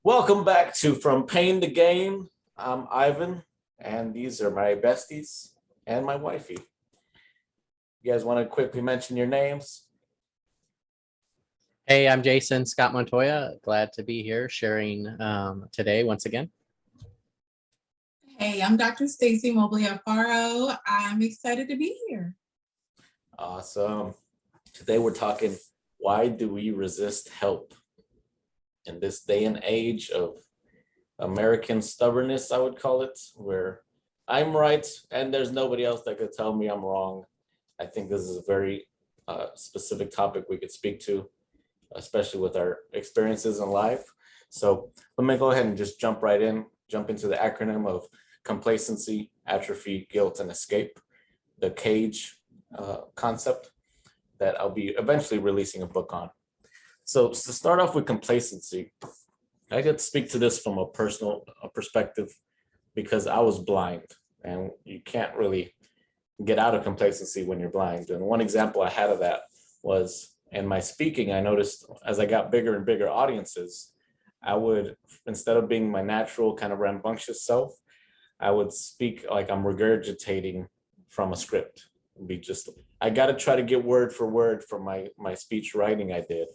Welcome back to From Pain to Gain. I'm Ivan, and these are my besties and my wifey. You guys want to quickly mention your names? Hey, I'm Jason Scott Montoya. Glad to be here sharing today once again. Hey, I'm Dr. Stacy Mobley Afaro. I'm excited to be here. Awesome. Today we're talking, why do we resist help? In this day and age of American stubbornness, I would call it, where I'm right and there's nobody else that could tell me I'm wrong. I think this is a very specific topic we could speak to, especially with our experiences in life. So let me go ahead and just jump into the acronym of complacency, atrophy, guilt, and escape, the cage concept that I'll be eventually releasing a book on. So to start off with complacency, I get to speak to this from a personal perspective because I was blind, and you can't really get out of complacency when you're blind. And one example I had of that was in my speaking. I noticed as I got bigger and bigger audiences, I would, instead of being my natural kind of rambunctious self, I would speak like I'm regurgitating from a script. I got to try to get word for word from my speech writing I did.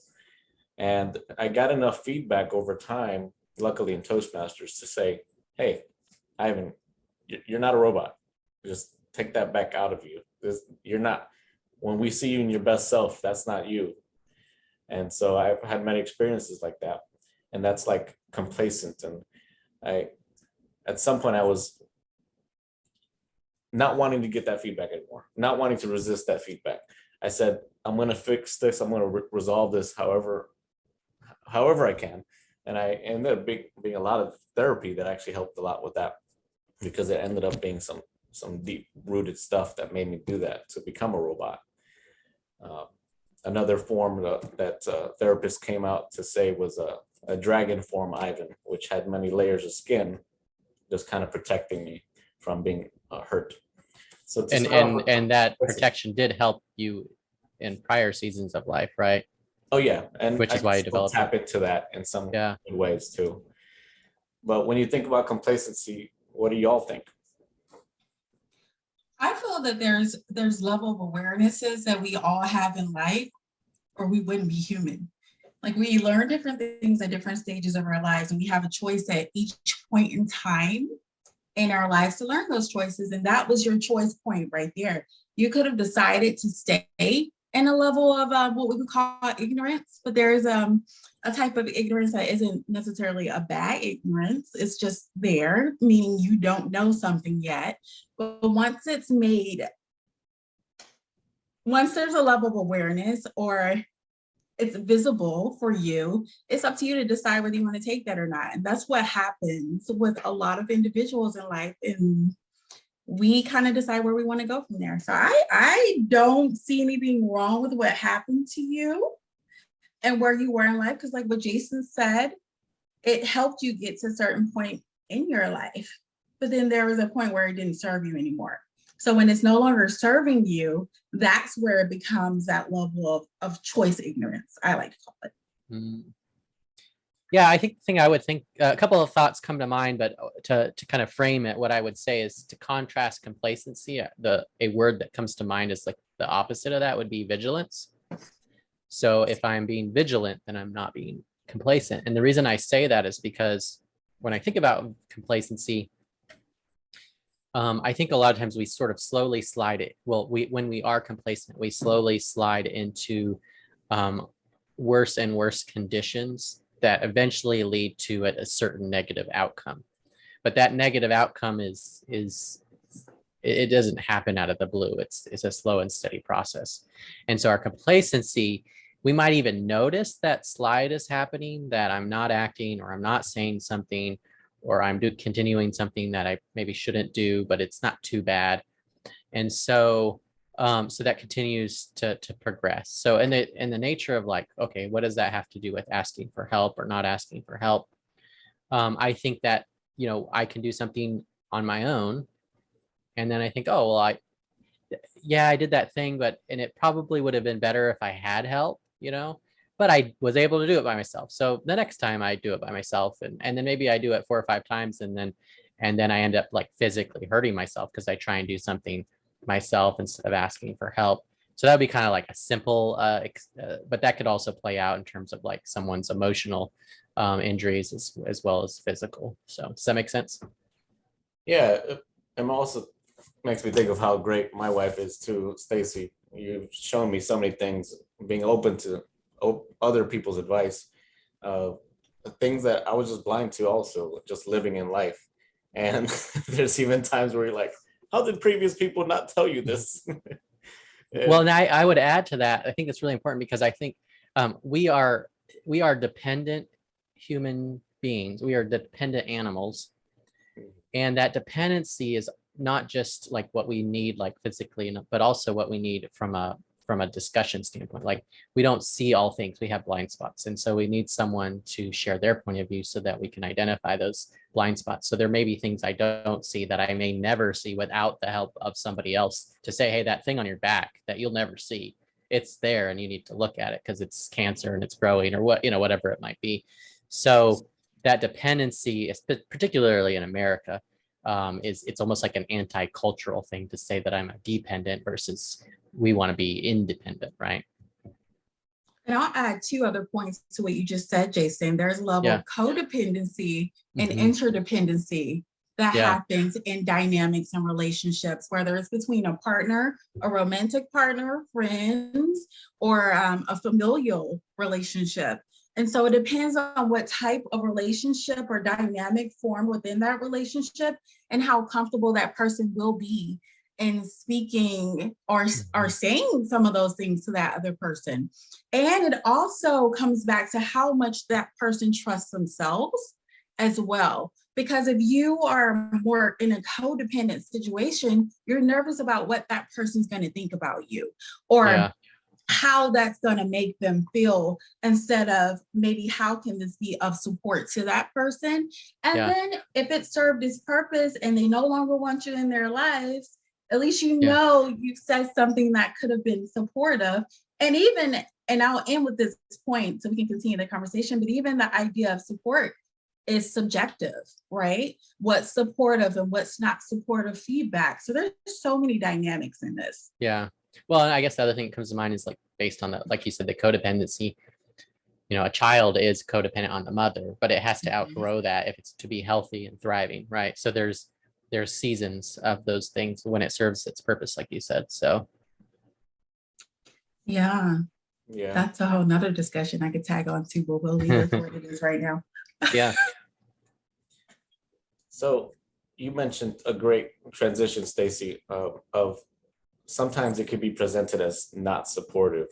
And I got enough feedback over time, luckily in Toastmasters, to say, hey, Ivan, you're not a robot. Just take that back out of you. You're not. When we see you in your best self, that's not you. And so I've had many experiences like that. And that's like complacent. And at some point I was not wanting to get that feedback anymore, not wanting to resist that feedback. I said, I'm going to fix this. I'm going to resolve this however I can. And I ended up being a lot of therapy that actually helped a lot with that, because it ended up being some deep rooted stuff that made me do that, to become a robot. Another form that therapists came out to say was a dragon form Ivan, which had many layers of skin, just kind of protecting me from being hurt. So and that protection did help you in prior seasons of life, right? Oh yeah, and which is why you developed tap into that in some good ways too. But when you think about complacency, what do y'all think? I feel that there's level of awarenesses that we all have in life, or we wouldn't be human. Like, we learn different things at different stages of our lives, and we have a choice at each point in time in our lives to learn those choices. And that was your choice point right there. You could have decided to stay in a level of what we would call ignorance, but there is a type of ignorance that isn't necessarily a bad ignorance. It's just there, meaning you don't know something yet. But once there's a level of awareness, or it's visible for you, it's up to you to decide whether you want to take that or not. And that's what happens with a lot of individuals in life. And we kind of decide where we want to go from there. So I don't see anything wrong with what happened to you and where you were in life, because like what Jason said, it helped you get to a certain point in your life. But then there was a point where it didn't serve you anymore. So when it's no longer serving you, that's where it becomes that level of choice ignorance, I like to call it. Mm. Yeah, I think the thing I would think, a couple of thoughts come to mind, but to kind of frame it, what I would say is to contrast complacency. A word that comes to mind is like the opposite of that would be vigilance. So if I'm being vigilant, then I'm not being complacent. And the reason I say that is because when I think about complacency, I think a lot of times we sort of slowly slide it. Well, when we are complacent, we slowly slide into worse and worse conditions that eventually lead to a certain negative outcome. But that negative outcome it doesn't happen out of the blue. It's a slow and steady process. And so our complacency, we might even notice that slide is happening, that I'm not acting, or I'm not saying something, or I'm continuing something that I maybe shouldn't do, but it's not too bad. And so so that continues to progress. So in the nature of like, okay, what does that have to do with asking for help or not asking for help? I think that, I can do something on my own. And then I think, oh, well, I did that thing, and it probably would have been better if I had help, but I was able to do it by myself. So the next time I do it by myself, and then maybe I do it 4 or 5 times, and then I end up like physically hurting myself because I try and do something myself instead of asking for help. So that would be kind of like a simple, but that could also play out in terms of like someone's emotional injuries as well as physical. So does that make sense? Yeah, it also makes me think of how great my wife is too, Stacy. You've shown me so many things, being open to other people's advice, uh, things that I was just blind to also, just living in life. And there's even times where you're like, how did previous people not tell you this? Well, and I would add to that. I think it's really important because I think we are dependent human beings. We are dependent animals, and that dependency is not just like what we need, like physically, but also what we need from a discussion standpoint. Like we don't see all things; we have blind spots, and so we need someone to share their point of view so that we can identify those blind spots. So there may be things I don't see that I may never see without the help of somebody else to say, hey, that thing on your back that you'll never see, it's there and you need to look at it because it's cancer and it's growing or whatever it might be. So that dependency, particularly in America, it's almost like an anti-cultural thing to say that I'm a dependent versus we want to be independent, right? And I'll add two other points to what you just said, Jason. There's a level of codependency and interdependency that happens in dynamics and relationships, whether it's between a partner, a romantic partner, friends, or a familial relationship. And so it depends on what type of relationship or dynamic formed within that relationship and how comfortable that person will be in speaking or saying some of those things to that other person. And it also comes back to how much that person trusts themselves as well. Because if you are more in a codependent situation, you're nervous about what that person's going to think about you or how that's going to make them feel instead of maybe how can this be of support to that person. And then if it served its purpose and they no longer want you in their lives, at least you know you've said something that could have been supportive. And I'll end with this point so we can continue the conversation, but even the idea of support is subjective, right? What's supportive and what's not supportive feedback. So there's so many dynamics in this. Yeah. Well, and I guess the other thing that comes to mind is like based on that, like you said, the codependency. A child is codependent on the mother, but it has to outgrow that if it's to be healthy and thriving, right? So there's seasons of those things when it serves its purpose, like you said. So yeah, that's a whole nother discussion I could tag on to, but we'll leave it where it is right now. So you mentioned a great transition, Stacy, of sometimes it could be presented as not supportive,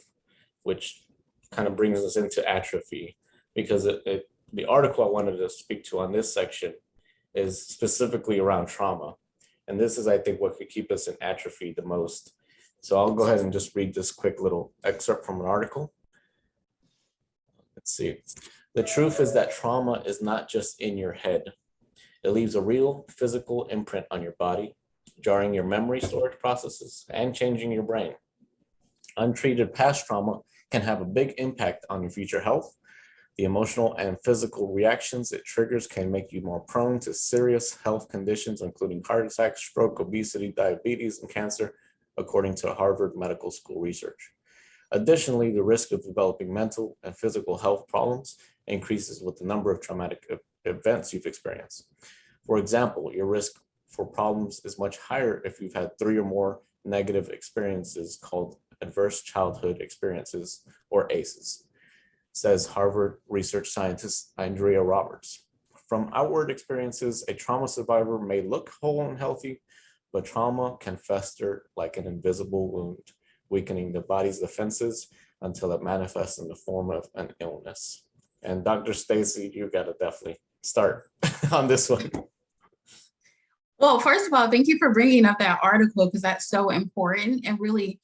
which kind of brings us into atrophy, because the article I wanted to speak to on this section is specifically around trauma. And this is, I think, what could keep us in atrophy the most. So I'll go ahead and just read this quick little excerpt from an article. Let's see. The truth is that trauma is not just in your head. It leaves a real physical imprint on your body, jarring your memory storage processes and changing your brain. Untreated past trauma can have a big impact on your future health. The emotional and physical reactions it triggers can make you more prone to serious health conditions, including heart attack, stroke, obesity, diabetes, and cancer, according to Harvard Medical School research. Additionally, the risk of developing mental and physical health problems increases with the number of traumatic events you've experienced. For example, your risk for problems is much higher if you've had 3 or more negative experiences called adverse childhood experiences, or ACEs, says Harvard research scientist Andrea Roberts. From outward experiences, a trauma survivor may look whole and healthy, but trauma can fester like an invisible wound, weakening the body's defenses until it manifests in the form of an illness. And Dr. Stacy, you got to definitely start on this one. Well, first of all, thank you for bringing up that article, because that's so important and really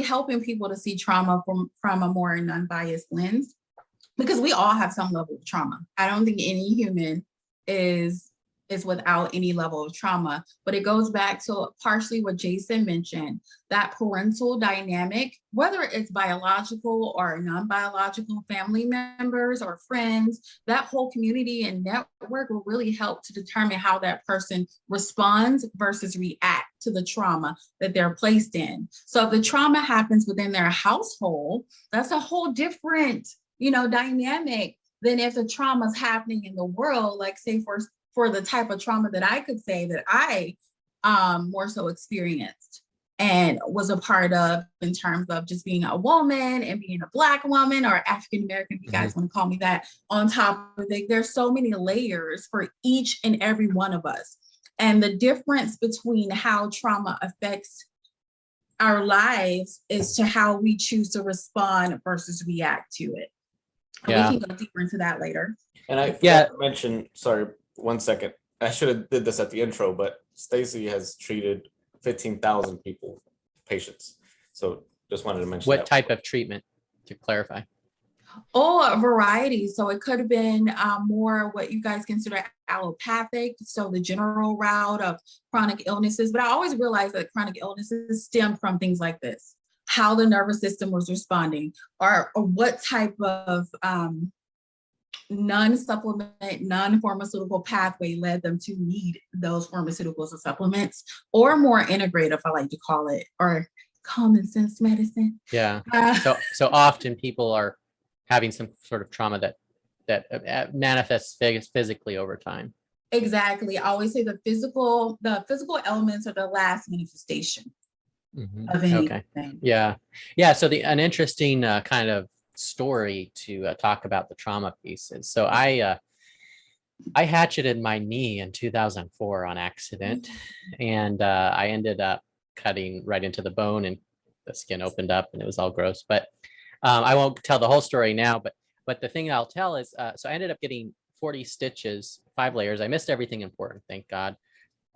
helping people to see trauma from a more non-biased lens, because we all have some level of trauma. I don't think any human is is without any level of trauma. But it goes back to partially what Jason mentioned, that parental dynamic, whether it's biological or non-biological family members or friends, that whole community and network will really help to determine how that person responds versus react to the trauma that they're placed in. So if the trauma happens within their household, that's a whole different, dynamic than if the trauma is happening in the world, like say for the type of trauma that I could say that I more so experienced and was a part of in terms of just being a woman and being a Black woman or African American, if you guys want to call me that, on top of it. There's so many layers for each and every one of us. And the difference between how trauma affects our lives is to how we choose to respond versus react to it. Yeah. We can go deeper into that later. And I forgot to mention, sorry, 1 second. I should have did this at the intro, but Stacy has treated 15,000 patients. So just wanted to mention what type of treatment, to clarify? Oh, a variety. So it could have been more what you guys consider allopathic, so the general route of chronic illnesses. But I always realized that chronic illnesses stem from things like this, how the nervous system was responding, or what type of non-supplement, non-pharmaceutical pathway led them to need those pharmaceuticals and supplements, or more integrative, I like to call it, or common sense medicine. Yeah. So often people are having some sort of trauma that manifests physically over time. Exactly. I always say the physical elements are the last manifestation of anything. Okay. Yeah. So an interesting kind of story to talk about the trauma pieces. So I hatcheted my knee in 2004 on accident, and I ended up cutting right into the bone, and the skin opened up, and it was all gross. But I won't tell the whole story now. But the thing I'll tell is, so I ended up getting 40 stitches, 5 layers. I missed everything important, thank God.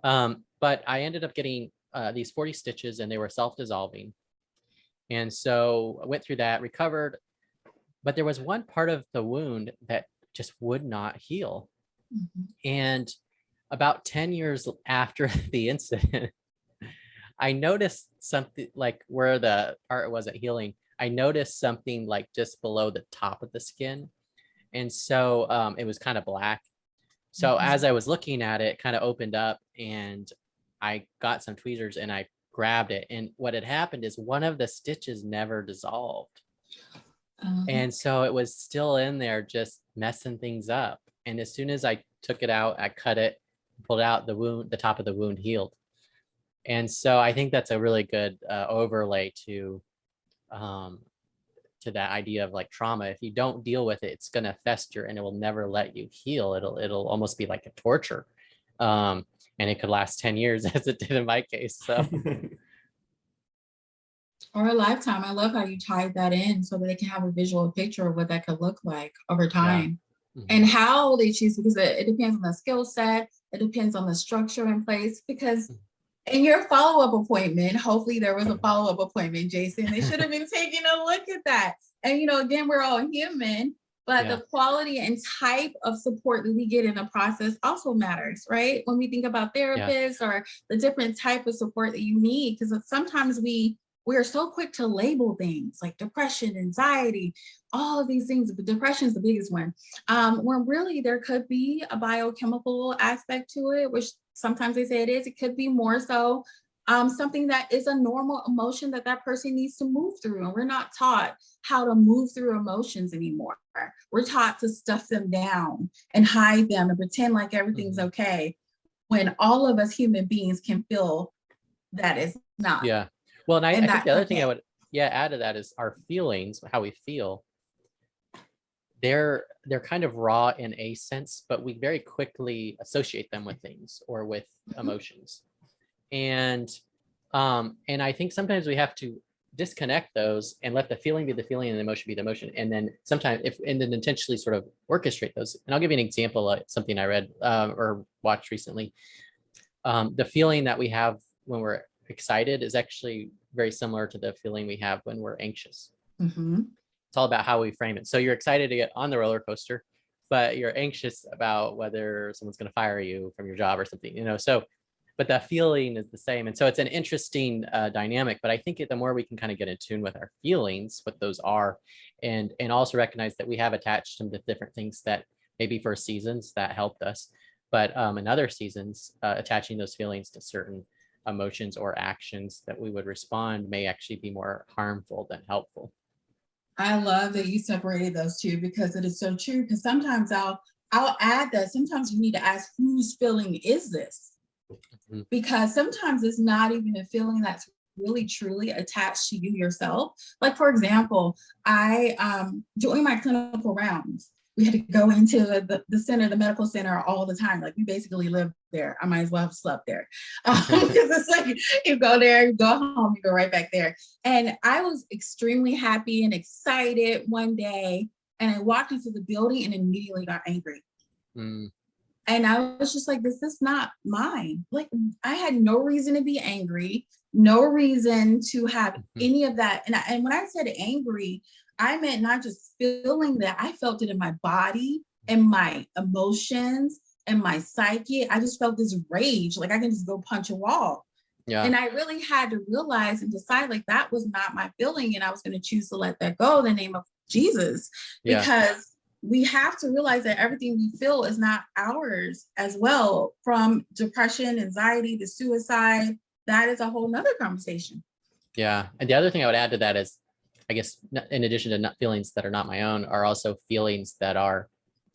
But I ended up getting these 40 stitches, and they were self-dissolving. And so I went through that, recovered. But there was one part of the wound that just would not heal. And about 10 years after the incident, I noticed something like where the part wasn't healing. I noticed something like just below the top of the skin. And so it was kind of black. So as I was looking at it, it kind of opened up, and I got some tweezers and I grabbed it. And what had happened is one of the stitches never dissolved. And so it was still in there, just messing things up. And as soon as I took it out, I cut it, pulled out the wound, the top of the wound healed. And so I think that's a really good overlay to that idea of like trauma. If you don't deal with it, it's going to fester and it will never let you heal. It'll almost be like a torture. And it could last 10 years as it did in my case. So. Or a lifetime. I love how you tied that in so that they can have a visual picture of what that could look like over time. And how they choose, because it depends on the skill set, it depends on the structure in place. Because in your follow-up appointment, hopefully there was a follow-up appointment, Jason, they should have been taking a look at that. And again, we're all human, but the quality and type of support that we get in the process also matters, right? When we think about therapists or the different type of support that you need, because sometimes we are so quick to label things like depression, anxiety, all of these things, but depression is the biggest one. When really there could be a biochemical aspect to it, which sometimes they say it is. It could be more so something that is a normal emotion that person needs to move through. And we're not taught how to move through emotions anymore. We're taught to stuff them down and hide them and pretend like everything's okay, when all of us human beings can feel that it's not. Yeah. Well, and I think the other thing I would add to that is our feelings, how we feel. They're kind of raw in a sense, but we very quickly associate them with things or with emotions. And I think sometimes we have to disconnect those and let the feeling be the feeling and the emotion be the emotion. And then sometimes and then intentionally sort of orchestrate those. And I'll give you an example, like something I read or watched recently. The feeling that we have when we're excited is actually very similar to the feeling we have when we're anxious. It's all about how we frame it. So you're excited to get on the roller coaster. but you're anxious about whether someone's going to fire you from your job or something, so, but that feeling is the same. And so it's an interesting dynamic, but I think the more we can kind of get in tune with our feelings, what those are, and also recognize that we have attached them to different things that maybe for seasons that helped us, but in other seasons, attaching those feelings to certain emotions or actions that we would respond may actually be more harmful than helpful. I love that you separated those two because it is so true. Because sometimes I'll add that sometimes you need to ask whose feeling is this? Mhm. Because sometimes it's not even a feeling that's really truly attached to you yourself. Like, for example, I doing my clinical rounds, we had to go into the center, the medical center all the time. Like we basically lived there. I might as well have slept there. Because it's like you go there, you go home, you go right back there. And I was extremely happy and excited one day. And I walked into the building and immediately got angry. Mm. And I was just like, this is not mine. Like I had no reason to be angry, no reason to have any of that. And when I said angry, I meant not just feeling that, I felt it in my body and my emotions and my psyche. I just felt this rage, like I can just go punch a wall. Yeah. And I really had to realize and decide like that was not my feeling. And I was going to choose to let that go in the name of Jesus, Yeah. because we have to realize that everything we feel is not ours as well, from depression, anxiety to suicide. That is a whole nother conversation. Yeah. And the other thing I would add to that is, I guess, in addition to not feelings that are not my own, are also feelings that are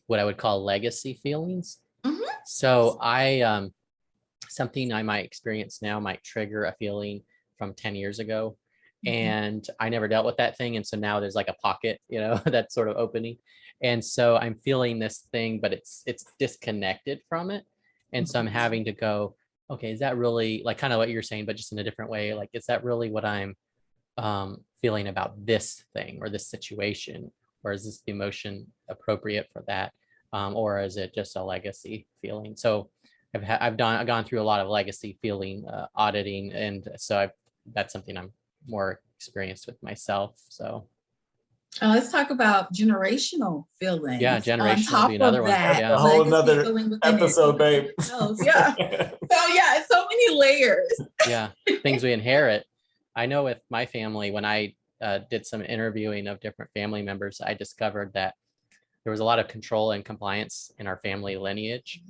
what I would call legacy feelings. Mhm. So something I might experience now might trigger a feeling from 10 years ago. And I never dealt with that thing. And so now there's like a pocket, that's sort of opening. And so I'm feeling this thing, but it's disconnected from it. And so I'm having to go, okay, is that really like kind of what you're saying, but just in a different way? Like, is that really what I'm feeling about this thing or this situation? Or is this the emotion appropriate for that? Or is it just a legacy feeling? So I've gone through a lot of legacy feeling auditing. And so that's something I'm more experienced with myself. So let's talk about generational feelings. yeah, generational would be another one. That, Yeah. A whole legacy nother feeling within episode, it. babe. Yeah. So yeah, so many layers. Yeah, things we inherit. I know with my family, when I did some interviewing of different family members, I discovered that there was a lot of control and compliance in our family lineage.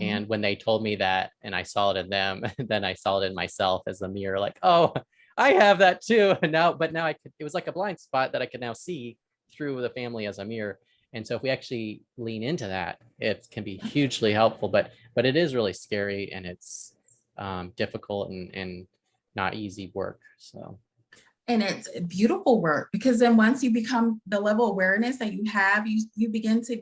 And when they told me that, and I saw it in them, then I saw it in myself as a mirror, like, oh, I have that too. And now it was like a blind spot that I could now see through the family as a mirror. And so if we actually lean into that, it can be hugely helpful, but it is really scary, and it's difficult and not easy work. So. And it's beautiful work, because then once you become the level of awareness that you have, you begin to,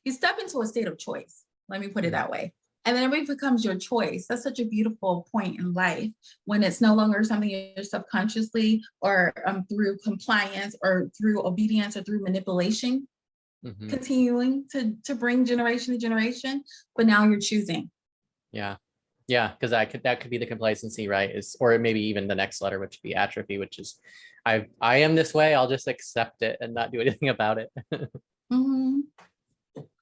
you step into a state of choice. Let me put it that way. And then it becomes your choice. That's such a beautiful point in life, when it's no longer something you're subconsciously or through compliance or through obedience or through manipulation, continuing to bring generation to generation, but now you're choosing. Yeah. Yeah, because that could be the complacency, right? Or maybe even the next letter, which would be atrophy, which is I am this way, I'll just accept it and not do anything about it.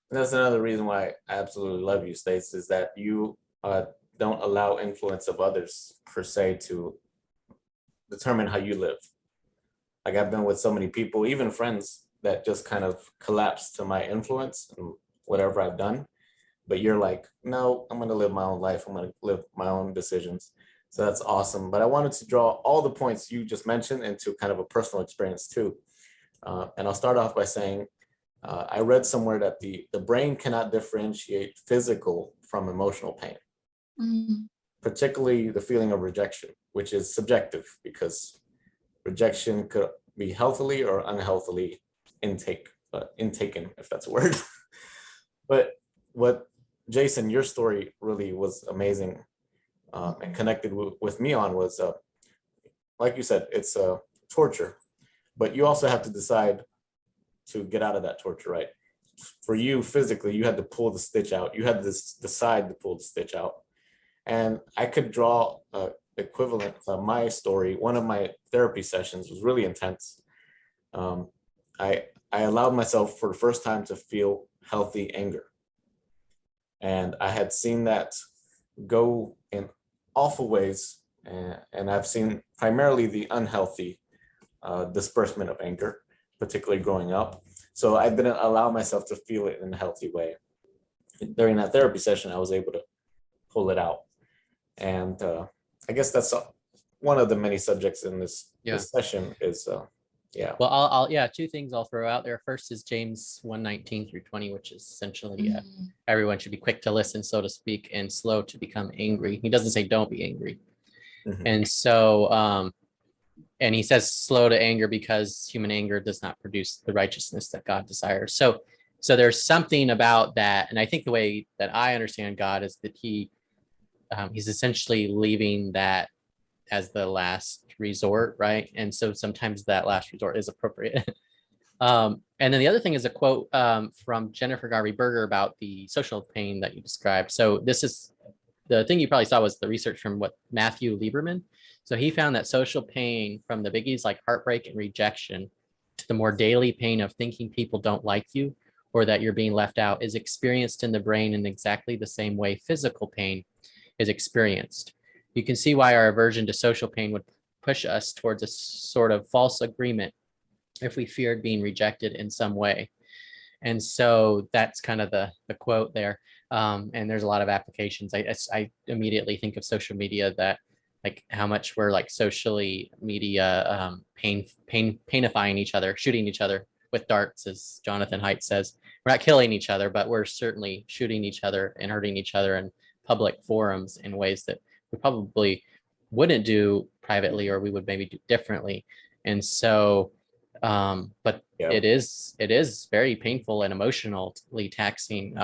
That's another reason why I absolutely love you, Stacy, is that you don't allow influence of others per se to determine how you live. Like I've been with so many people, even friends, that just kind of collapse to my influence and whatever I've done. But you're like, no, I'm going to live my own life. I'm going to live my own decisions. So that's awesome. But I wanted to draw all the points you just mentioned into kind of a personal experience too. And I'll start off by saying, I read somewhere that the brain cannot differentiate physical from emotional pain, particularly the feeling of rejection, which is subjective, because rejection could be healthily or unhealthily intaken, if that's a word. But what Jason, your story really was amazing and connected with me on was, like you said, it's torture, but you also have to decide to get out of that torture, right? For you physically, you had to pull the stitch out. You had to decide to pull the stitch out. And I could draw equivalent of my story. One of my therapy sessions was really intense. I allowed myself for the first time to feel healthy anger. And I had seen that go in awful ways. And I've seen primarily the unhealthy disbursement of anger, particularly growing up. So I didn't allow myself to feel it in a healthy way. During that therapy session, I was able to pull it out. And I guess that's one of the many subjects in this session is, Well, I'll two things I'll throw out there. First is James 1:19-20, which is essentially everyone should be quick to listen, so to speak, and slow to become angry. He doesn't say don't be angry. And so, and he says slow to anger because human anger does not produce the righteousness that God desires. So there's something about that. And I think the way that I understand God is that he's essentially leaving that as the last resort, right? And so sometimes that last resort is appropriate. And then the other thing is a quote from Jennifer Garvey Berger about the social pain that you described. So this is the thing you probably saw was the research from Matthew Lieberman. So he found that social pain from the biggies like heartbreak and rejection to the more daily pain of thinking people don't like you or that you're being left out is experienced in the brain in exactly the same way physical pain is experienced. You can see why our aversion to social pain would push us towards a sort of false agreement if we feared being rejected in some way. And so that's kind of the quote there. And there's a lot of applications. I immediately think of social media, that like how much we're like socially media painifying each other, shooting each other with darts, as Jonathan Haidt says. We're not killing each other, but we're certainly shooting each other and hurting each other in public forums in ways that we probably wouldn't do privately, or we would maybe do differently. And so, but it is very painful and emotionally taxing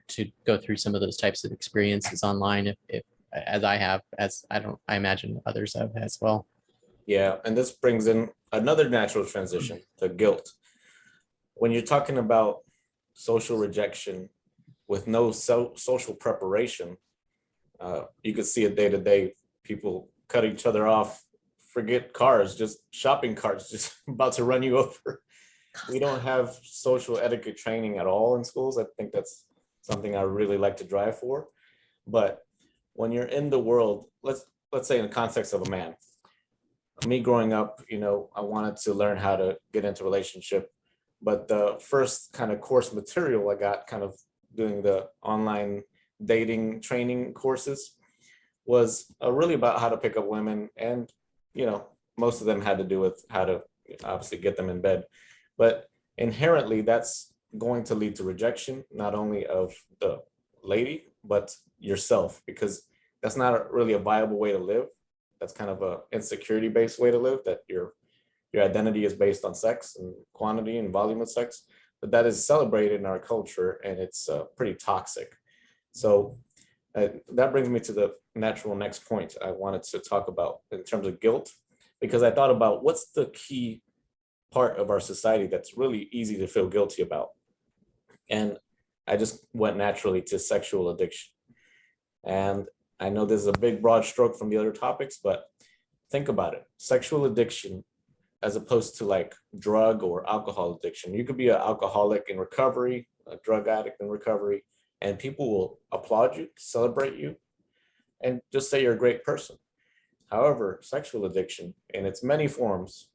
to go through some of those types of experiences online, if as I have, as I imagine others have as well. Yeah, and this brings in another natural transition to guilt. When you're talking about social rejection with no social preparation, you could see it day to day. People cut each other off, forget cars, just shopping carts, just about to run you over. We don't have social etiquette training at all in schools. I think that's something I really like to drive for. But when you're in the world, let's say in the context of a man, me growing up, I wanted to learn how to get into a relationship. But the first kind of course material I got kind of doing the online dating training courses was really about how to pick up women. And, most of them had to do with how to obviously get them in bed. But inherently, that's going to lead to rejection, not only of the lady, but yourself, because that's not really a viable way to live. That's kind of a insecurity-based way to live, that your identity is based on sex and quantity and volume of sex. But that is celebrated in our culture, and it's pretty toxic. So that brings me to the natural next point I wanted to talk about in terms of guilt, because I thought about what's the key part of our society that's really easy to feel guilty about. And I just went naturally to sexual addiction. And I know this is a big, broad stroke from the other topics, but think about it. Sexual addiction, as opposed to like drug or alcohol addiction. You could be an alcoholic in recovery, a drug addict in recovery, and people will applaud you, celebrate you, and just say you're a great person. However, sexual addiction in its many forms,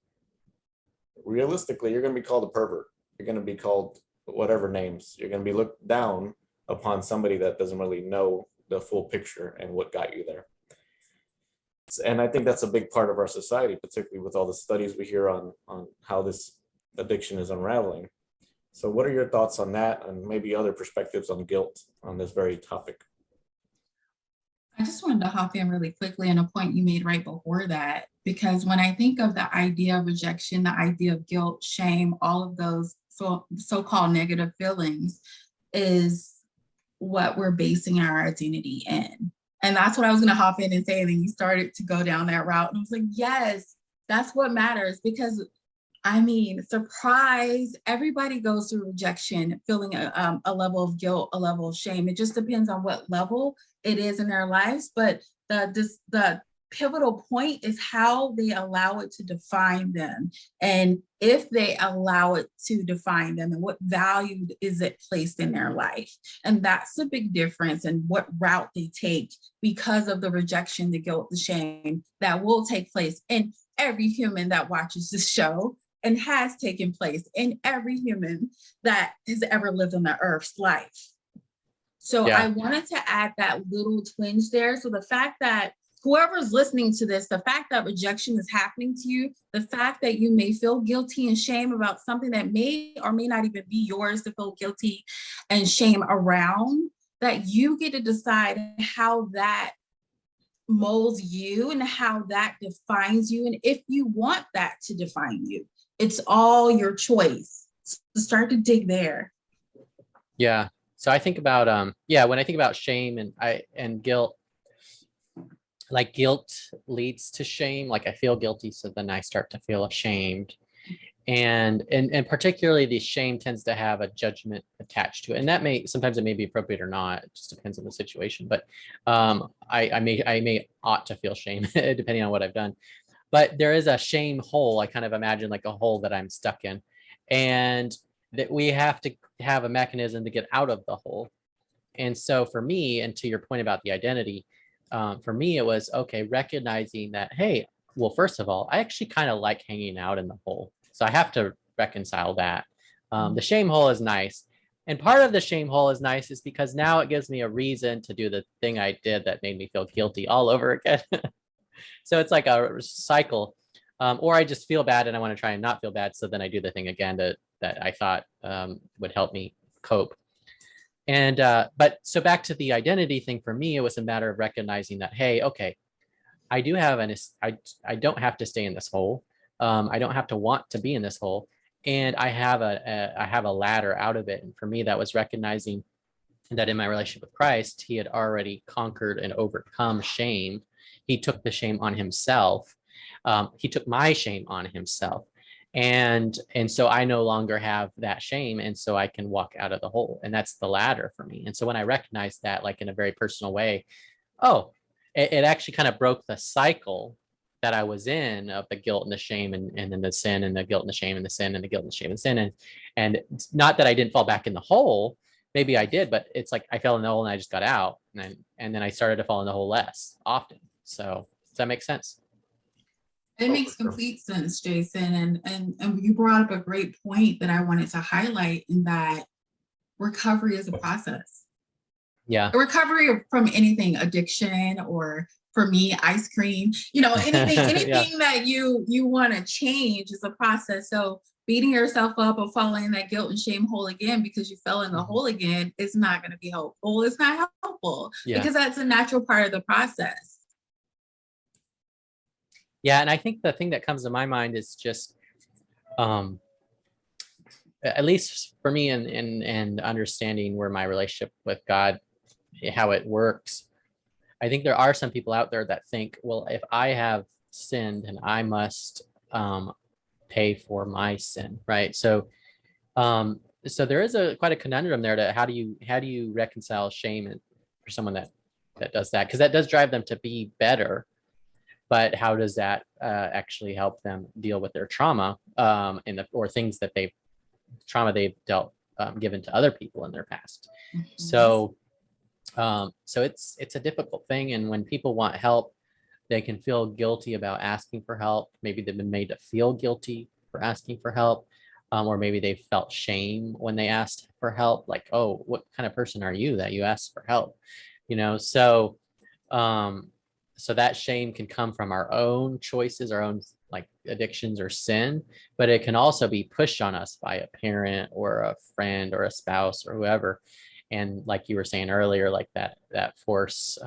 realistically, you're going to be called a pervert. You're going to be called whatever names. You're going to be looked down upon somebody that doesn't really know the full picture and what got you there. And I think that's a big part of our society, particularly with all the studies we hear on how this addiction is unraveling. So what are your thoughts on that, and maybe other perspectives on guilt on this very topic? I just wanted to hop in really quickly on a point you made right before that, because when I think of the idea of rejection, the idea of guilt, shame, all of those so-called negative feelings is what we're basing our identity in. And that's what I was going to hop in and say. And then you started to go down that route. And I was like, yes, that's what matters. Because surprise, everybody goes through rejection, feeling a level of guilt, a level of shame. It just depends on what level it is in their lives. But the pivotal point is how they allow it to define them, and if they allow it to define them, and what value is it placed in their life. And that's the big difference in what route they take because of the rejection, the guilt, the shame that will take place in every human that watches this show, and has taken place in every human that has ever lived on the earth's life. So Yeah. I wanted to add that little twinge there. So the fact that whoever's listening to this, the fact that rejection is happening to you, the fact that you may feel guilty and shame about something that may or may not even be yours to feel guilty and shame around, that you get to decide how that molds you and how that defines you. And if you want that to define you, it's all your choice. So start to dig there. Yeah. So I think about, when I think about shame and guilt, like guilt leads to shame. Like I feel guilty, so then I start to feel ashamed. And particularly the shame tends to have a judgment attached to it. And that sometimes it may be appropriate or not. It just depends on the situation. But I may ought to feel shame depending on what I've done. But there is a shame hole. I kind of imagine like a hole that I'm stuck in, and that we have to have a mechanism to get out of the hole. And so for me, and to your point about the identity, for me, it was, okay, recognizing that, hey, well, first of all, I actually kind of like hanging out in the hole. So I have to reconcile that. The shame hole is nice. And part of the shame hole is nice is because now it gives me a reason to do the thing I did that made me feel guilty all over again. So it's like a cycle. Or I just feel bad and I want to try and not feel bad. So then I do the thing again that I thought would help me cope. And but so back to the identity thing, for me, it was a matter of recognizing that, hey, okay, I do have I don't have to stay in this hole. I don't have to want to be in this hole. And I have a ladder out of it. And for me, that was recognizing that in my relationship with Christ, he had already conquered and overcome shame. He took the shame on himself. He took my shame on himself. And so I no longer have that shame. And so I can walk out of the hole. And that's the ladder for me. And so when I recognized that, like in a very personal way, oh, it actually kind of broke the cycle that I was in of the guilt and the shame and then the sin and the guilt and the shame and the sin and the guilt and the shame and sin. And it's not that I didn't fall back in the hole. Maybe I did, but it's like I fell in the hole and I just got out. And then I started to fall in the hole less often. So does that make sense? It makes complete sense, Jason. And you brought up a great point that I wanted to highlight, in that recovery is a process. Yeah. Recovery from anything, addiction, or for me, ice cream, anything Yeah. that you want to change is a process. So beating yourself up or falling in that guilt and shame hole again because you fell in the hole again is not going to be helpful. It's not helpful because that's a natural part of the process. Yeah. And I think the thing that comes to my mind is just, at least for me and understanding where my relationship with God, how it works. I think there are some people out there that think, well, if I have sinned, and I must pay for my sin, right? So there is quite a conundrum there to how do you reconcile shame for someone that does that, because that does drive them to be better. But how does that actually help them deal with their trauma or things that trauma they've dealt given to other people in their past? Mm-hmm. So it's a difficult thing. And when people want help, they can feel guilty about asking for help. Maybe they've been made to feel guilty for asking for help. Or maybe they felt shame when they asked for help. Like, oh, what kind of person are you that you asked for help? So that shame can come from our own choices, our own like addictions or sin, but it can also be pushed on us by a parent or a friend or a spouse or whoever. And like you were saying earlier, like that force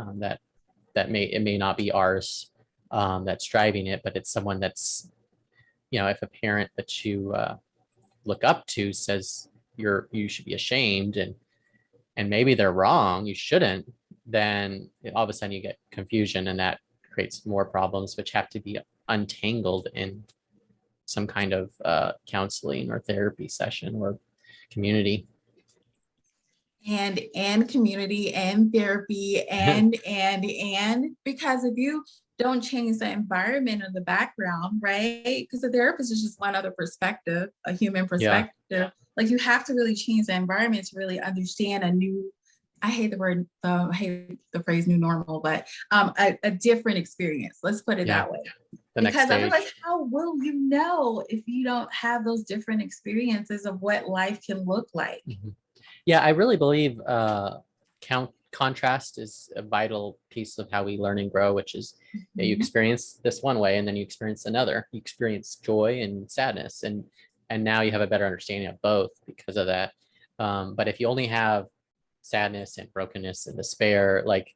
that may not be ours that's driving it, but it's someone that's, if a parent that you look up to says you should be ashamed, and maybe they're wrong, you shouldn't, then all of a sudden you get confusion, and that creates more problems, which have to be untangled in some kind of counseling or therapy session or community. and community and therapy and because if you don't change the environment or the background, right? Because the therapist is just one other perspective, a human perspective. Yeah. Like you have to really change the environment to really understand a new, I hate the phrase new normal, but a different experience. Let's put it that way. Because otherwise, how will you know if you don't have those different experiences of what life can look like? Mm-hmm. Yeah, I really believe contrast is a vital piece of how we learn and grow, which is that you experience this one way and then you experience another. You experience joy and sadness, and now you have a better understanding of both because of that. But if you only have sadness and brokenness and despair, like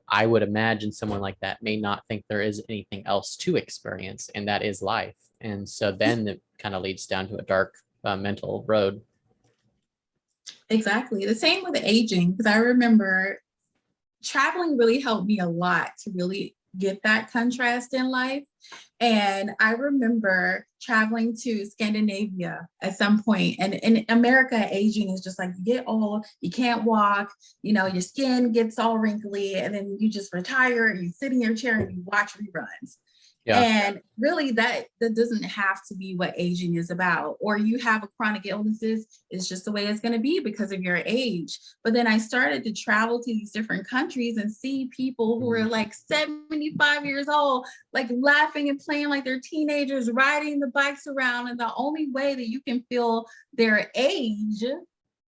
I would imagine someone like that may not think there is anything else to experience, and that is life. And so then it kind of leads down to a dark mental road. Exactly. The same with aging, because I remember traveling really helped me a lot to really get that contrast in life. And I remember traveling to Scandinavia at some point, and in America, aging is just like you get old, you can't walk, you know, your skin gets all wrinkly, and then you just retire and you sit in your chair and you watch reruns. Yeah. And really that doesn't have to be what aging is about. Or you have a chronic illnesses, it's just the way it's going to be because of your age. But then I started to travel to these different countries and see people who are like 75 years old, like laughing and playing like they're teenagers, riding the bikes around. And the only way that you can feel their age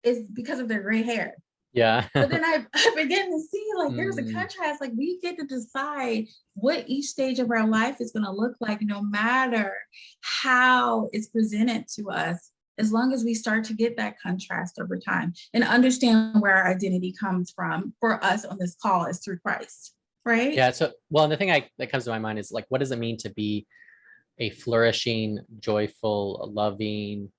is because of their gray hair. Yeah. But then I began to see like there's a contrast, like we get to decide what each stage of our life is going to look like, no matter how it's presented to us, as long as we start to get that contrast over time and understand where our identity comes from for us on this call is through Christ, right? Yeah. So, well, the thing that comes to my mind is like, what does it mean to be a flourishing, joyful, loving,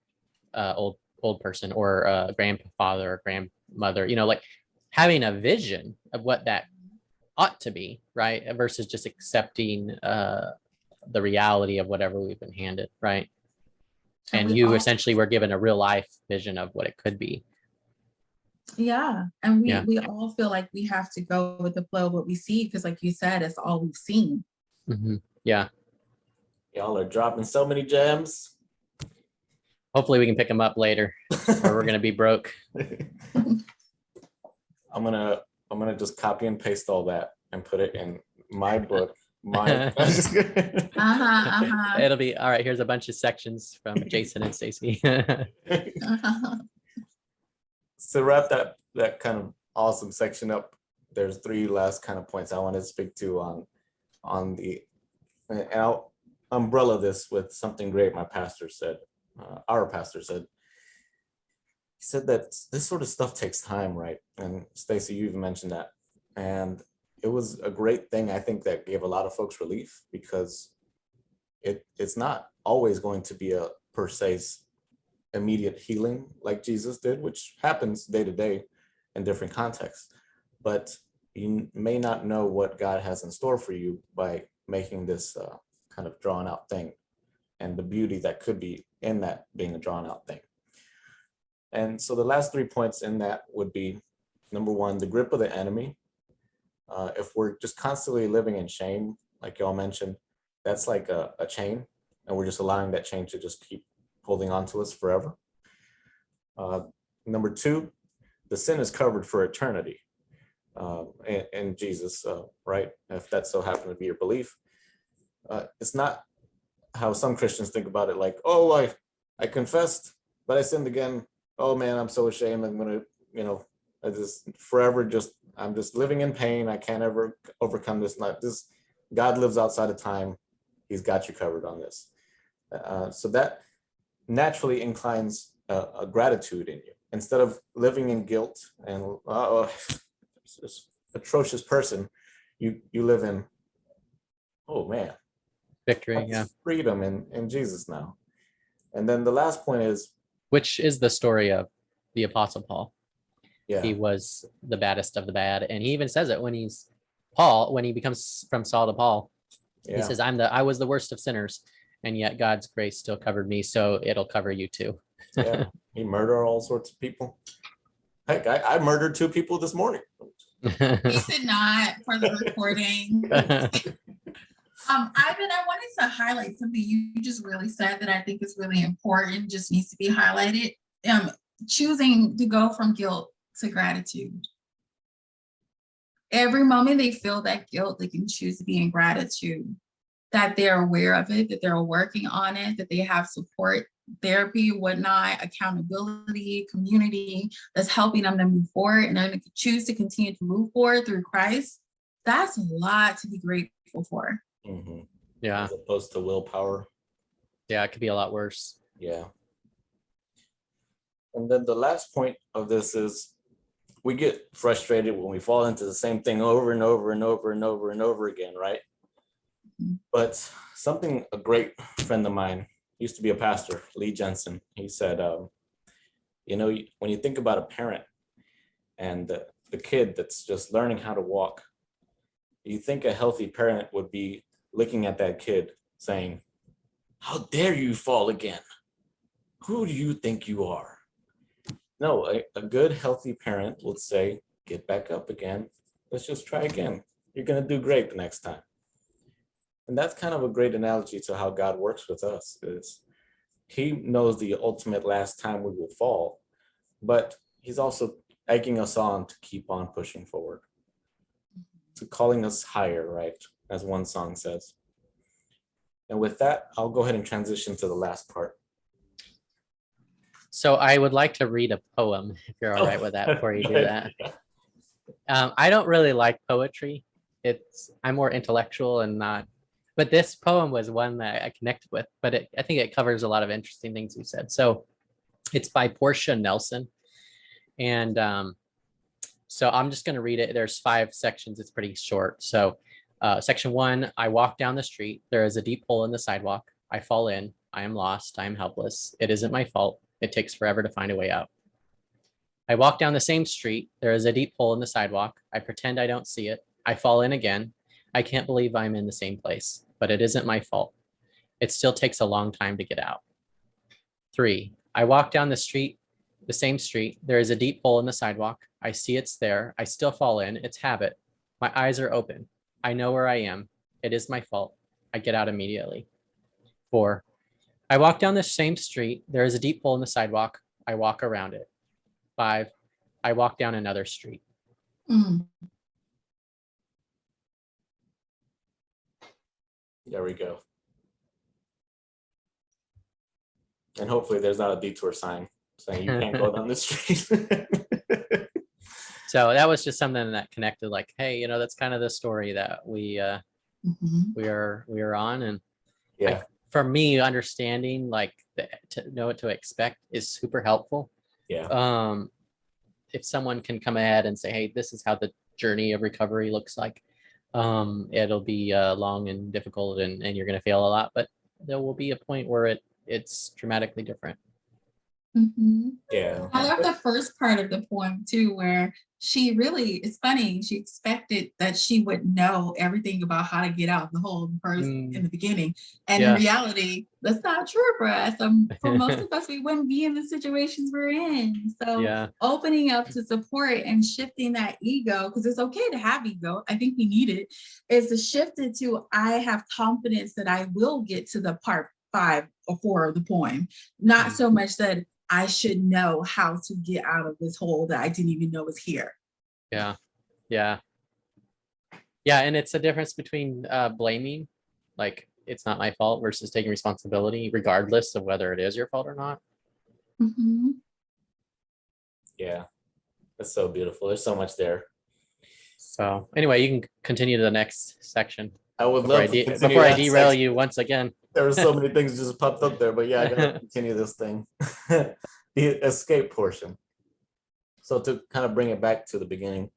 old person, or a grandfather or grandmother, you know, like having a vision of what that ought to be, right? Versus just accepting the reality of whatever we've been handed, right? And you essentially were given a real life vision of what it could be. Yeah. And we all feel like we have to go with the flow of what we see, because like you said, it's all we've seen. Mm-hmm. Yeah. Y'all are dropping so many gems. Hopefully we can pick them up later, or we're gonna be broke. I'm gonna just copy and paste all that and put it in my book. It'll be all right. Here's a bunch of sections from Jason and Stacy. So wrap that kind of awesome section up, there's 3 last kind of points I want to speak to on the, and I'll umbrella this with something great my pastor said. Our pastor said, he said that this sort of stuff takes time, right? And Stacy, you've mentioned that. And it was a great thing, I think, that gave a lot of folks relief, because it's not always going to be a per se immediate healing like Jesus did, which happens day to day in different contexts. But you may not know what God has in store for you by making this kind of drawn out thing, and the beauty that could be in that being a drawn out thing. And so the last 3 points in that would be, number 1, the grip of the enemy. If we're just constantly living in shame, like y'all mentioned, that's like a chain, and we're just allowing that chain to just keep holding on to us forever. Number 2, the sin is covered for eternity in Jesus, right? If that so happened to be your belief. It's not how some Christians think about it, like, oh, I confessed, but I sinned again. Oh man, I'm so ashamed. I'm gonna, I just forever I'm just living in pain. I can't ever overcome this. Not this. God lives outside of time. He's got you covered on this. So that naturally inclines a gratitude in you, instead of living in guilt and this atrocious person. You live in, oh man, victory, yeah, freedom in Jesus now. And then the last point is, which is the story of the Apostle Paul. Yeah, he was the baddest of the bad, and he even says it when he becomes from Saul to Paul. Yeah. He says, I was the worst of sinners, and yet God's grace still covered me, so it'll cover you too. Yeah, he murdered all sorts of people. Heck, I murdered 2 people this morning. He did not, for the recording. Ivan, I wanted to highlight something you just really said that I think is really important, just needs to be highlighted. Choosing to go from guilt to gratitude. Every moment they feel that guilt, they can choose to be in gratitude, that they're aware of it, that they're working on it, that they have support, therapy, whatnot, accountability, community that's helping them to move forward, and then choose to continue to move forward through Christ. That's a lot to be grateful for. Mm-hmm. Yeah. As opposed to willpower. Yeah, it could be a lot worse. Yeah. And then the last point of this is we get frustrated when we fall into the same thing over and over and over and over and over again, right? Mm-hmm. But something a great friend of mine used to be a pastor, Lee Jensen, he said, you know, when you think about a parent and the kid that's just learning how to walk, you think a healthy parent would be looking at that kid saying, how dare you fall again? Who do you think you are? No, a good, healthy parent would say, get back up again. Let's just try again. You're going to do great the next time. And that's kind of a great analogy to how God works with us. Is he knows the ultimate last time we will fall, but he's also egging us on to keep on pushing forward, to calling us higher, right? As one song says. And with that, I'll go ahead and transition to the last part. So I would like to read a poem, if you're all right with that, before you do that. I don't really like poetry. I'm more intellectual and not, but this poem was one that I connected with, but I think it covers a lot of interesting things you said. So it's by Portia Nelson. And so I'm just going to read it. There's 5 sections. It's pretty short. So section 1, I walk down the street. There is a deep hole in the sidewalk. I fall in. I am lost. I am helpless. It isn't my fault. It takes forever to find a way out. I walk down the same street. There is a deep hole in the sidewalk. I pretend I don't see it. I fall in again. I can't believe I'm in the same place, but it isn't my fault. It still takes a long time to get out. 3, I walk down the same street. There is a deep hole in the sidewalk. I see it's there. I still fall in. It's habit. My eyes are open. I know where I am. It is my fault. I get out immediately. 4, I walk down the same street. There is a deep hole in the sidewalk. I walk around it. 5, I walk down another street. Mm. There we go. And hopefully there's not a detour sign saying you can't go down this street. So that was just something that connected, like, hey, that's kind of the story that we are on. And yeah. For me, understanding to know what to expect is super helpful. Yeah. If someone can come ahead and say, hey, this is how the journey of recovery looks like, it'll be long and difficult, and you're going to fail a lot, but there will be a point where it's dramatically different. Mm-hmm. Yeah. I love the first part of the poem too, where it's funny, she expected that she would know everything about how to get out the hole in the beginning. And in reality, that's not true for us. For most of us, we wouldn't be in the situations we're in. So opening up to support and shifting that ego, because it's okay to have ego. I think we need it, is to shift it to, I have confidence that I will get to the part 5 or 4 of the poem. Not so much that I should know how to get out of this hole that I didn't even know was here. Yeah. And it's a difference between blaming, like it's not my fault, versus taking responsibility, regardless of whether it is your fault or not. Mm-hmm. Yeah. That's so beautiful. There's so much there. So anyway, you can continue to the next section. I would love to before I derail you once again. There were so many things just popped up there, but yeah, I gotta continue this thing. The escape portion. So to kind of bring it back to the beginning,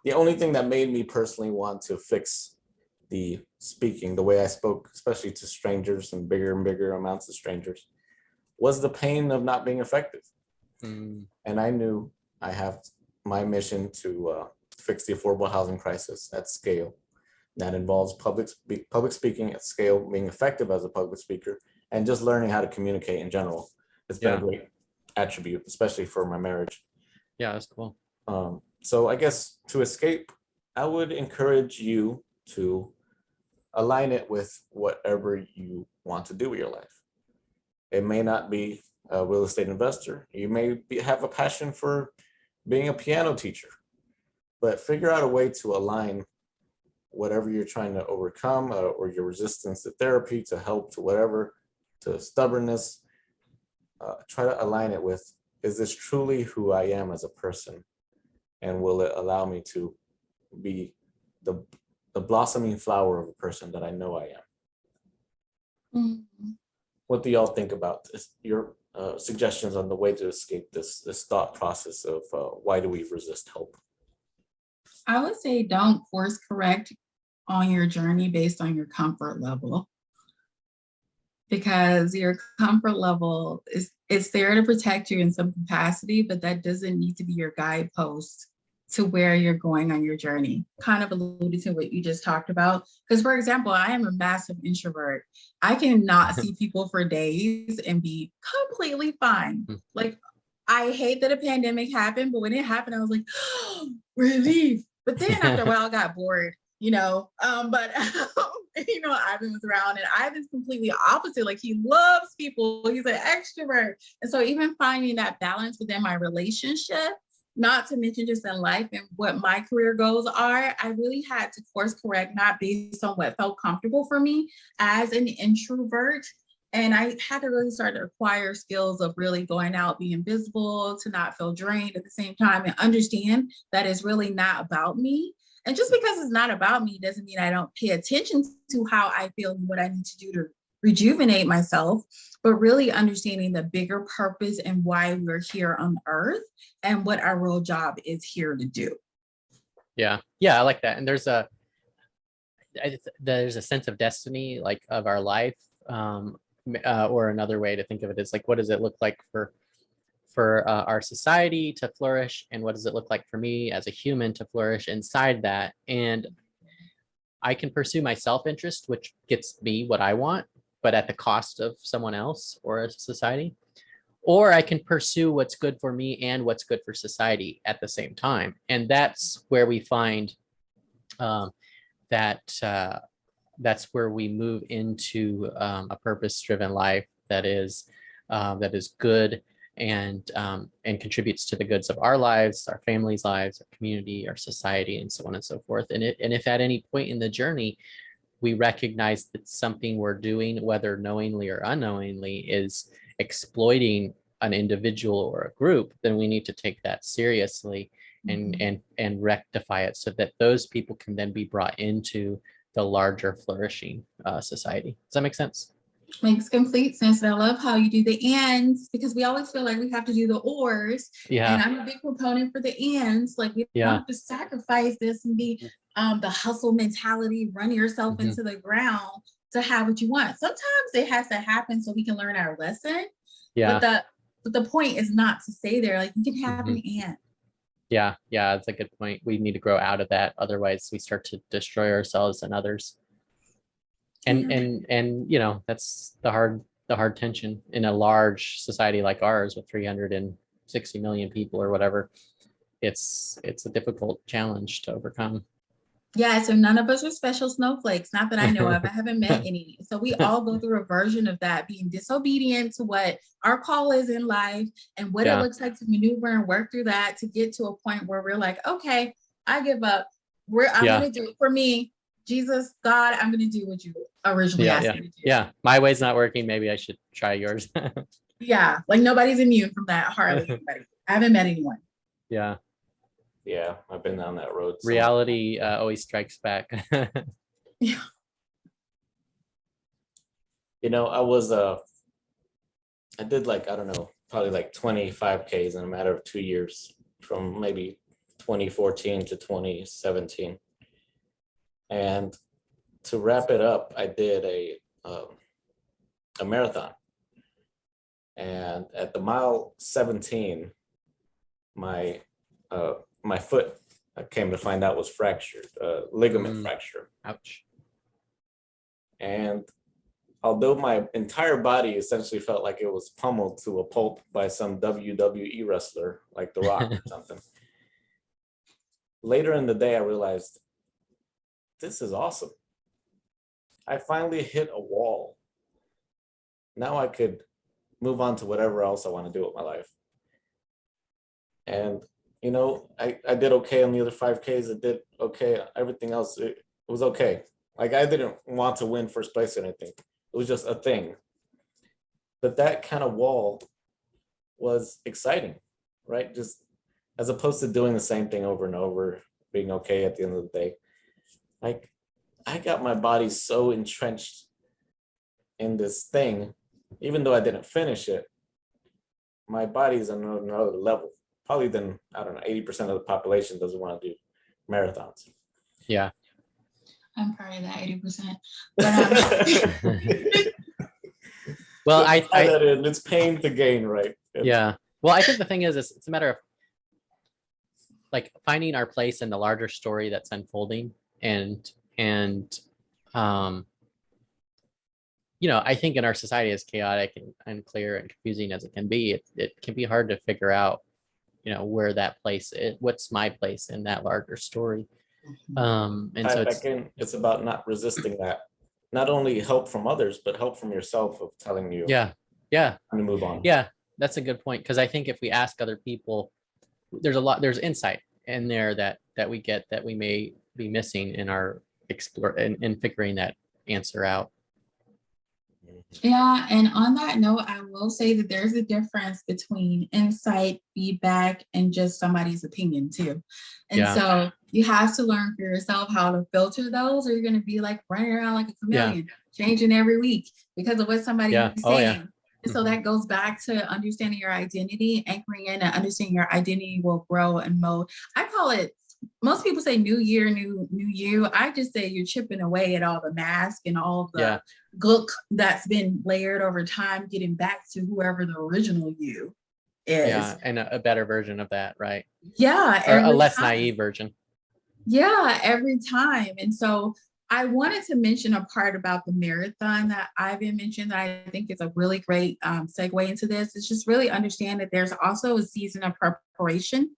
the only thing that made me personally want to fix the speaking, the way I spoke, especially to strangers and bigger amounts of strangers, was the pain of not being effective. And I knew I have my mission to fix the affordable housing crisis at scale. That involves public speaking at scale, being effective as a public speaker, and just learning how to communicate in general. It's been a great attribute, especially for my marriage. Yeah, that's cool. So I guess to escape, I would encourage you to align it with whatever you want to do with your life. It may not be a real estate investor. You may have a passion for being a piano teacher, but figure out a way to align whatever you're trying to overcome, or your resistance to therapy, to help, to whatever, to stubbornness. Try to align it with, is this truly who I am as a person? And will it allow me to be the blossoming flower of a person that I know I am? What do y'all think about this? Your suggestions on the way to escape this thought process of why do we resist help? I would say don't course correct on your journey based on your comfort level, because your comfort level is, it's there to protect you in some capacity, but that doesn't need to be your guidepost to where you're going on your journey. Kind of alluded to what you just talked about. Because, for example, I am a massive introvert. I cannot see people for days and be completely fine. Like, I hate that a pandemic happened, but when it happened, I was like, oh, relief. But then after a while, I got bored, you know. But you know, Ivan was around, and Ivan's completely opposite. Like, he loves people. He's an extrovert. And so even finding that balance within my relationship, not to mention just in life and what my career goals are, I really had to course correct, not based on what felt comfortable for me as an introvert. And I had to really start to acquire skills of really going out, being visible, to not feel drained at the same time, and understand that it's really not about me. And just because it's not about me doesn't mean I don't pay attention to how I feel and what I need to do to rejuvenate myself, but really understanding the bigger purpose and why we're here on earth and what our real job is here to do. Yeah, I like that. And there's a sense of destiny, like, of our life, or another way to think of it is like, what does it look like for our society to flourish, and what does it look like for me as a human to flourish inside that? And I can pursue my self-interest, which gets me what I want, but at the cost of someone else or a society. Or I can pursue what's good for me and what's good for society at the same time. And that's where we find that's where we move into a purpose-driven life that is good and contributes to the goods of our lives, our families' lives, our community, our society, and so on and so forth. And if at any point in the journey we recognize that something we're doing, whether knowingly or unknowingly, is exploiting an individual or a group, then we need to take that seriously and rectify it so that those people can then be brought into the larger flourishing society. Does that make sense? Makes complete sense. And I love how you do the ands, because we always feel like we have to do the ors. Yeah. And I'm a big proponent for the ands. Like, we don't have to sacrifice this and be the hustle mentality, run yourself into the ground to have what you want. Sometimes it has to happen so we can learn our lesson. Yeah. But the point is not to stay there. Like, you can have an and. Yeah, that's a good point. We need to grow out of that. Otherwise, we start to destroy ourselves and others. And you know, that's the hard tension in a large society like ours with 360 million people or whatever. It's a difficult challenge to overcome. Yeah, so none of us are special snowflakes, not that I know of. I haven't met any. So we all go through a version of that, being disobedient to what our call is in life and what it looks like to maneuver and work through that to get to a point where we're like, okay, I give up. I'm going to do it for me. Jesus, God, I'm going to do what you originally asked me to do. Yeah, my way's not working. Maybe I should try yours. Yeah, like nobody's immune from that. Hardly anybody. I haven't met anyone. Yeah, I've been down that road. Reality always strikes back. Yeah. You know, I did, like, I don't know, probably like 25Ks in a matter of 2 years, from maybe 2014 to 2017. And to wrap it up, I did a marathon. And at the mile 17, my foot, I came to find out, was fractured, ligament fracture. Ouch. And although my entire body essentially felt like it was pummeled to a pulp by some WWE wrestler, like The Rock or something. Later in the day, I realized this is awesome. I finally hit a wall. Now I could move on to whatever else I want to do with my life. And, you know, I did okay on the other 5Ks. I did okay. Everything else, it was okay. Like, I didn't want to win first place or anything. It was just a thing. But that kind of wall was exciting, right? Just as opposed to doing the same thing over and over, being okay at the end of the day. Like, I got my body so entrenched in this thing, even though I didn't finish it, my body's on another level. Probably than, I don't know, 80% of the population doesn't want to do marathons. Yeah. I'm part of that 80%. But, Well, it's pain to gain, right? Yeah. Well, I think the thing is, it's a matter of like finding our place in the larger story that's unfolding, and you know, I think in our society, as chaotic and unclear and confusing as it can be, it can be hard to figure out, you know, where that place is, what's my place in that larger story. And so it's about not resisting that, not only help from others, but help from yourself of telling you, yeah, to move on. yeah, that's a good point. Because I think if we ask other people, there's insight in there that we get that we may be missing in our in figuring that answer out. yeah, and on that note, I will say that there's a difference between insight, feedback, and just somebody's opinion too. And so you have to learn for yourself how to filter those, or you're going to be like running around like a chameleon, changing every week because of what somebody is saying. And so that goes back to understanding your identity, anchoring in and understanding your identity will grow and mold. I call it, most people say new year, new you. I just say you're chipping away at all the mask and all the gook that's been layered over time, getting back to whoever the original you is. Yeah, and a better version of that, right? Yeah. Or a less naive version. Yeah, every time. And so I wanted to mention a part about the marathon that Ivan mentioned that I think is a really great segue into this. It's just really understand that there's also a season of preparation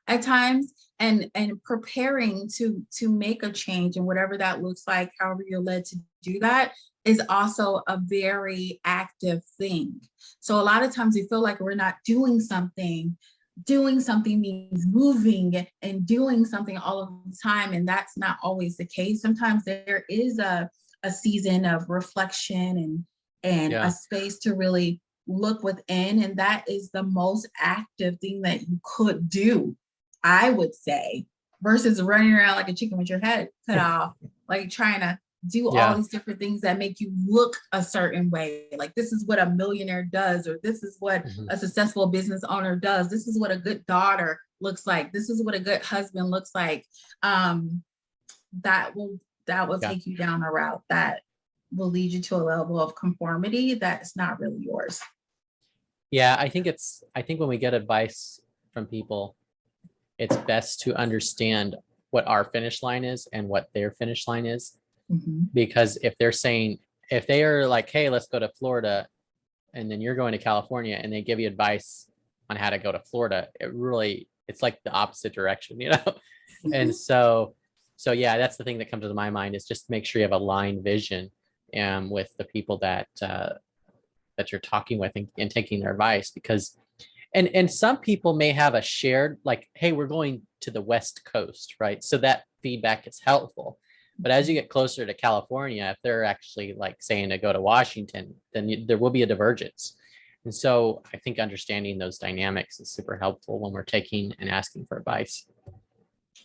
at times, and preparing to make a change, and whatever that looks like, however you're led to do that, is also a very active thing. So a lot of times we feel like we're not doing something. Doing something means moving and doing something all of the time, and that's not always the case. Sometimes there is a season of reflection and a space to really look within, and that is the most active thing that you could do, I would say, versus running around like a chicken with your head cut off, like trying to do all these different things that make you look a certain way. Like, this is what a millionaire does, or this is what a successful business owner does. This is what a good daughter looks like. This is what a good husband looks like. That will take you down a route that will lead you to a level of conformity that's not really yours. Yeah, I think when we get advice from people, it's best to understand what our finish line is and what their finish line is. Because if they are like, hey, let's go to Florida, and then you're going to California, and they give you advice on how to go to Florida, it's like the opposite direction, you know? And so yeah, that's the thing that comes to my mind, is just make sure you have aligned vision with the people that you're talking with and taking their advice. Because and some people may have a shared, like, hey, we're going to the West Coast, right? So that feedback is helpful. But as you get closer to California, if they're actually like saying to go to Washington, then there will be a divergence. And so I think understanding those dynamics is super helpful when we're taking and asking for advice.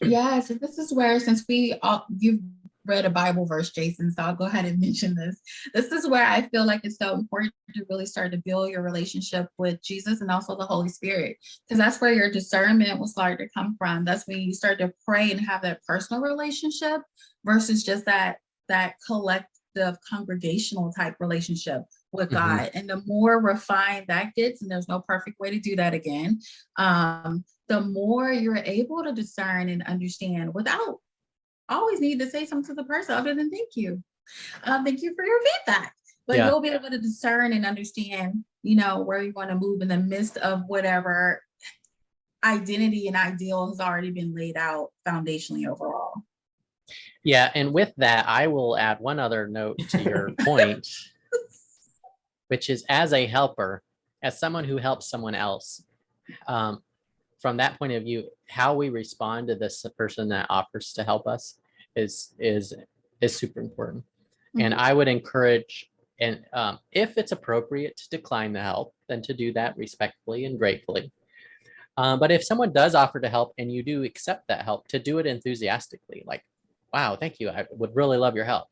Yeah, so this is where, since you've read a Bible verse, Jason, so I'll go ahead and mention this. This is where I feel like it's so important to really start to build your relationship with Jesus and also the Holy Spirit, because that's where your discernment will start to come from. That's when you start to pray and have that personal relationship versus just that collective congregational type relationship with God. And the more refined that gets, and there's no perfect way to do that again, the more you're able to discern and understand without always need to say something to the person other than thank you. Thank you for your feedback. but Yeah. you'll be able to discern and understand, where you want to move in the midst of whatever identity and ideal has already been laid out foundationally overall. Yeah. And with that, I will add one other note to your point, which is as a helper, as someone who helps someone else, from that point of view, how we respond to this person that offers to help us is super important. And I would encourage, and if it's appropriate to decline the help, then to do that respectfully and gratefully. But if someone does offer to help and you do accept that help, to do it enthusiastically, like, wow, thank you, I would really love your help,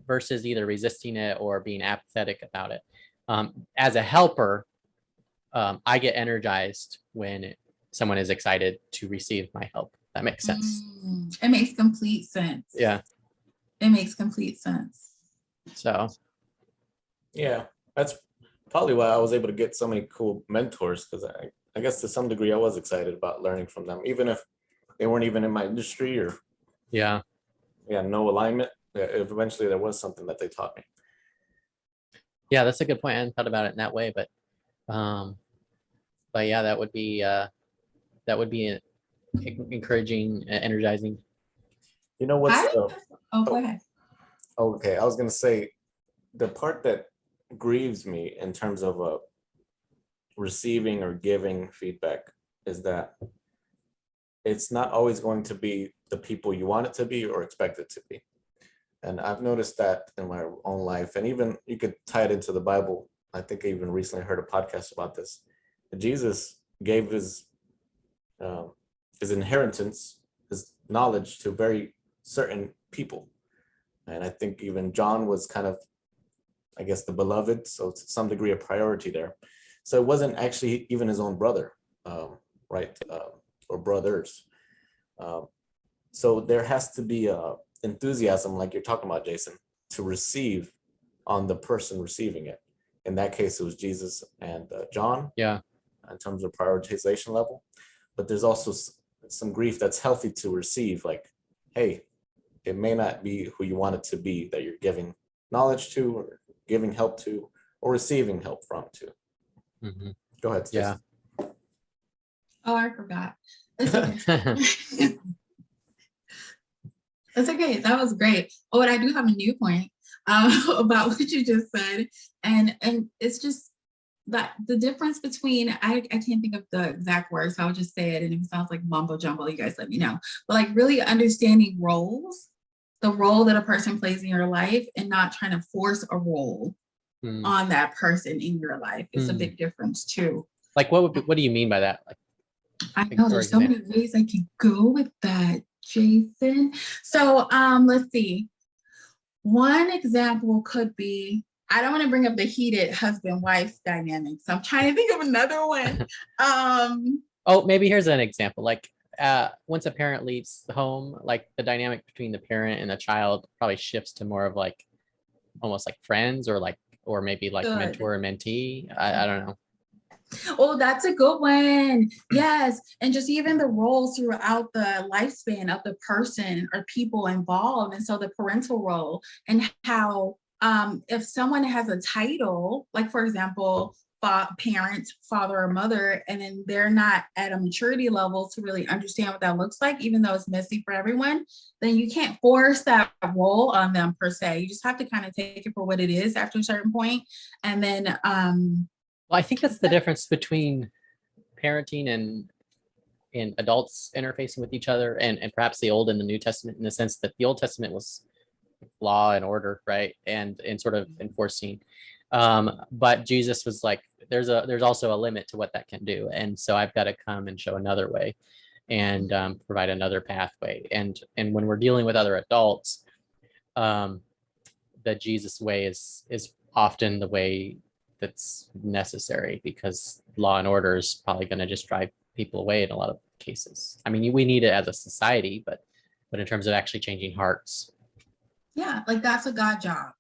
versus either resisting it or being apathetic about it. As a helper, I get energized when someone is excited to receive my help. That makes sense. It makes complete sense. Yeah. It makes complete sense. So. Yeah, that's probably why I was able to get so many cool mentors, because I guess to some degree I was excited about learning from them, even if they weren't even in my industry or no alignment. Eventually there was something that they taught me. Yeah, that's a good point. I hadn't thought about it in that way, but yeah, that would be encouraging, energizing. You know what's go ahead. Okay, I was gonna say the part that grieves me in terms of receiving or giving feedback is that it's not always going to be the people you want it to be or expect it to be. And I've noticed that in my own life, and even you could tie it into the Bible. I think I even recently heard a podcast about this. Jesus gave his inheritance, his knowledge to very certain people. And I think even John was kind of, I guess, the beloved, so to some degree a priority there. So it wasn't actually even his own brother, right? Or brothers. So there has to be enthusiasm, like you're talking about, Jason, to receive on the person receiving it. In that case, it was Jesus and John. Yeah. In terms of prioritization level. But there's also some grief that's healthy to receive, like, hey, it may not be who you want it to be that you're giving knowledge to or giving help to or receiving help from to. Mm-hmm. Go ahead, Stacy. Yeah. Oh, I forgot. It's okay. That's okay. That was great. Oh, and I do have a new point about what you just said. And it's just that the difference between, I can't think of the exact words, so I'll just say it. And if it sounds like mumbo jumbo, you guys let me know. But like really understanding roles, the role that a person plays in your life, and not trying to force a role on that person in your life. It's a big difference too. Like what do you mean by that? Like, I know there's so many ways I can go with that, Jason. So let's see. One example could be, I don't want to bring up the heated husband-wife dynamic, so I'm trying to think of another one. Oh, maybe here's an example. Like once a parent leaves home, like the dynamic between the parent and the child probably shifts to more of like almost like friends, or maybe like mentor and mentee. I don't know. Oh, that's a good one. Yes. And just even the roles throughout the lifespan of the person or people involved. And so the parental role, and how if someone has a title, like for example, parent, father or mother, and then they're not at a maturity level to really understand what that looks like, even though it's messy for everyone, then you can't force that role on them per se. You just have to kind of take it for what it is after a certain point. And then well, I think that's the difference between parenting and adults interfacing with each other, and perhaps the Old and the New Testament, in the sense that the Old Testament was law and order, right? And sort of enforcing. But Jesus was like, there's also a limit to what that can do. And so I've got to come and show another way and provide another pathway. And when we're dealing with other adults, the Jesus way is often the way that's necessary, because law and order is probably going to just drive people away in a lot of cases. I mean, we need it as a society, but in terms of actually changing hearts. Yeah, like that's a God job.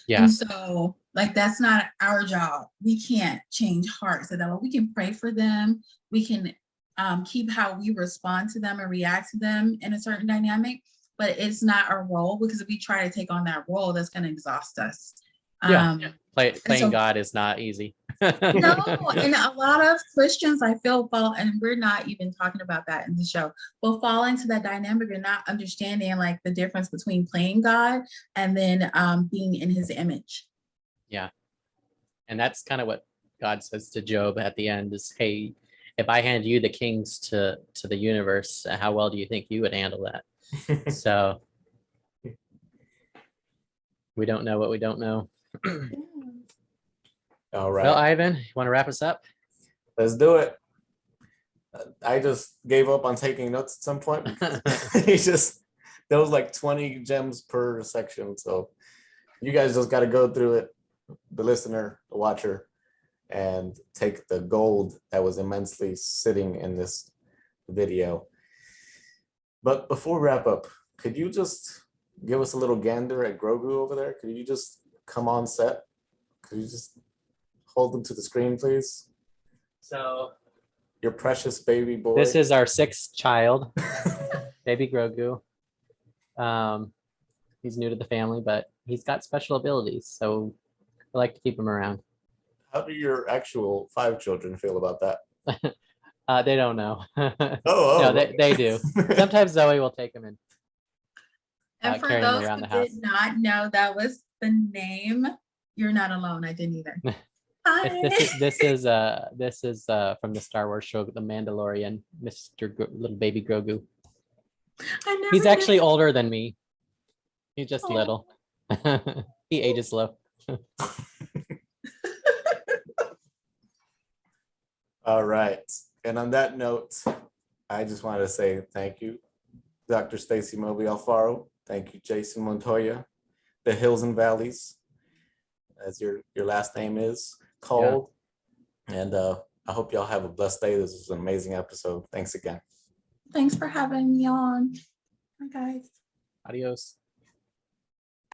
Yeah. And so like that's not our job. We can't change hearts. So we can pray for them. We can keep how we respond to them and react to them in a certain dynamic, but it's not our role, because if we try to take on that role, that's going to exhaust us. Yeah. Um, Playing so- God is not easy. No, and a lot of Christians, I feel, fall, and we're not even talking about that in the show, will fall into that dynamic and not understanding like the difference between playing God and then being in his image. Yeah. And that's kind of what God says to Job at the end is, hey, if I hand you the kings to the universe, how well do you think you would handle that? So we don't know what we don't know. All right. Well, Ivan, you want to wrap us up? Let's do it. I just gave up on taking notes at some point. There was like 20 gems per section. So you guys just got to go through it, the listener, the watcher, and take the gold that was immensely sitting in this video. But before we wrap up, could you just give us a little gander at Grogu over there? Could you just come on set? Could you just hold them to the screen, please? So Your precious baby boy. this is our 6th child, baby Grogu. He's new to the family, but he's got special abilities, so I like to keep him around. How do your actual 5 children feel about that? They don't know. Oh, No, they do. Sometimes Zoe will take him in. And for carrying them those around who the house. did not know that was the name, you're not alone. I didn't either. Hi. This is from the Star Wars show, The Mandalorian, little baby Grogu. I never He's knew. actually older than me. He's just Oh. little. He ages slow. All right. And on that note, I just wanted to say thank you, Dr. Stacy Moby Alfaro. Thank you, Jason Montoya, the Hills and Valleys, as your last name is called. Yeah. And I hope y'all have a blessed day. This was an amazing episode. Thanks again. Thanks for having me on. Bye, guys. Adios.